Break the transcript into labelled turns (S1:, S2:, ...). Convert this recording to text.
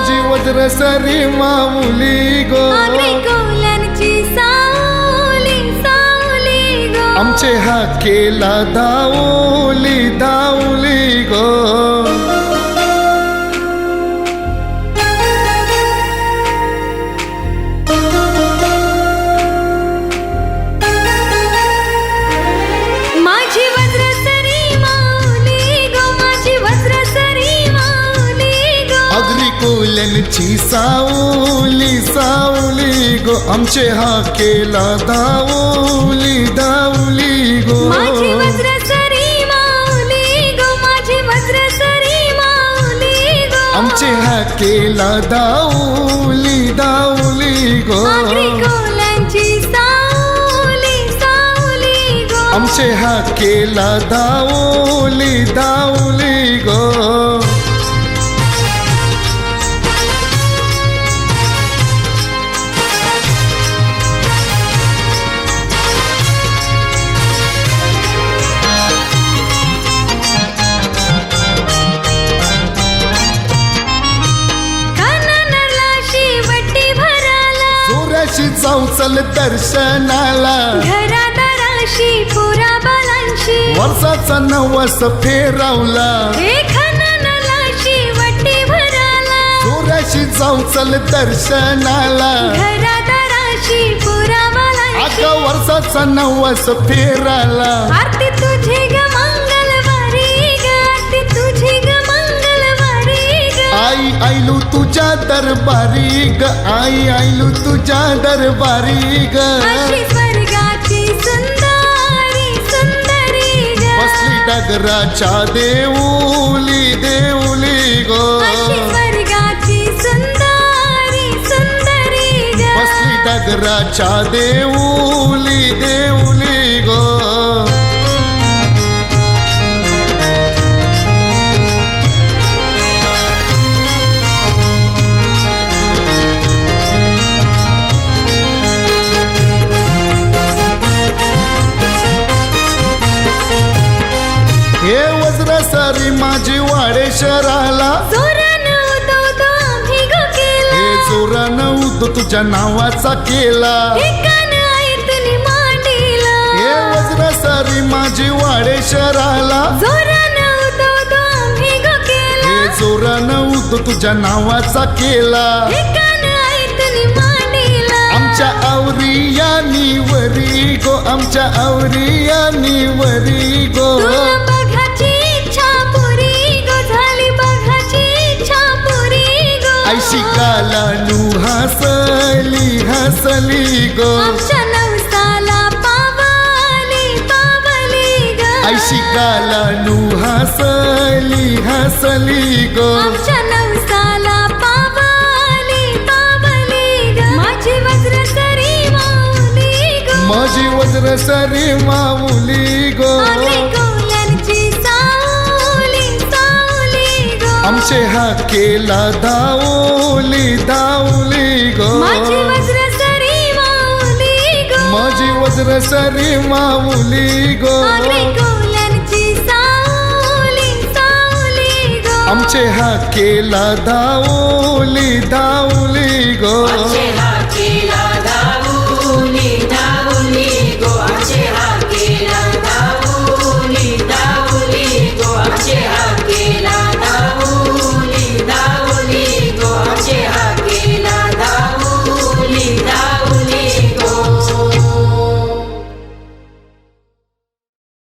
S1: माझी वज्र सरी माऊली गो
S2: कोल्यांची सावली सावली गो
S1: आमचे हाकेला धावली धावली गो कोल्यांची सावली सावली गो आमचे हाकेला धावली धावली गो
S2: माझी वज्र सरी माऊली गो माझी वज्र सरी माऊली गो
S1: आमचे हाकेला धावली धावली गो
S2: कोल्यांची सावली सावली गो
S1: आमचे हाकेला धावली धावली गो जाऊ चल दर्शनाला
S2: घरादाराशी पुरा बालांशी
S1: वर्षाचा नवस फेरावला
S2: खननालाशी वटी भराला
S1: सूर्याशी जाऊ चल दर्शनाला
S2: घरादाराशी पुरा बालांशी
S1: आता वर्षाचा नवस फेराला
S2: आरती तुझी ग मंगलवारी ग आरती तुझी ग मंगलवारी ग
S1: आई आईलू तुझ्या दरबारी ग आई आईलू तुझ्या दरबारी ग
S2: अशी स्वर्गाची सुंदरी सुंदरी ग
S1: बसली डगराच्या देऊली देऊली गो
S2: अशी स्वर्गाची सुंदरी सुंदरी ग
S1: बसली डगराच्या देऊली देऊली गो हे वज्र सरी माझी वाडेश्वराला
S2: जोरानं उदो आम्ही गो केला
S1: हे जोरानं उदो तुझ्या नावाचा केला
S2: हे कान ऐतनी मांडीला
S1: हे वज्र सरी माझी वाडेश्वराला
S2: जोरानं उदो आम्ही गो केला
S1: हे जोरानं उदो तुझ्या नावाचा केला
S2: हे कान ऐतनी मांडीला
S1: आमच्या आवरियानी वरी गो आमच्या आवरियानी वरी गो ऐशी कालानू हसली हसली गो
S2: आमच्या नवसाला पावली पावली ग
S1: ऐशी कालानू हसली हसली गो
S2: आमच्या नवसाला पावली पावली ग माझी वज्र सरी माऊली ग
S1: माझी वज्र सरी माऊली गो
S2: कोल्यांची सावली सावली ग
S1: आमचे हाकेला धावली धावली गो
S2: माझी वज्र सरी माऊली ग
S1: माझी वज्र सरी माऊली गो
S2: कोल्यांची सावली सावली ग
S1: आमचे हाकेला धावली धावली गो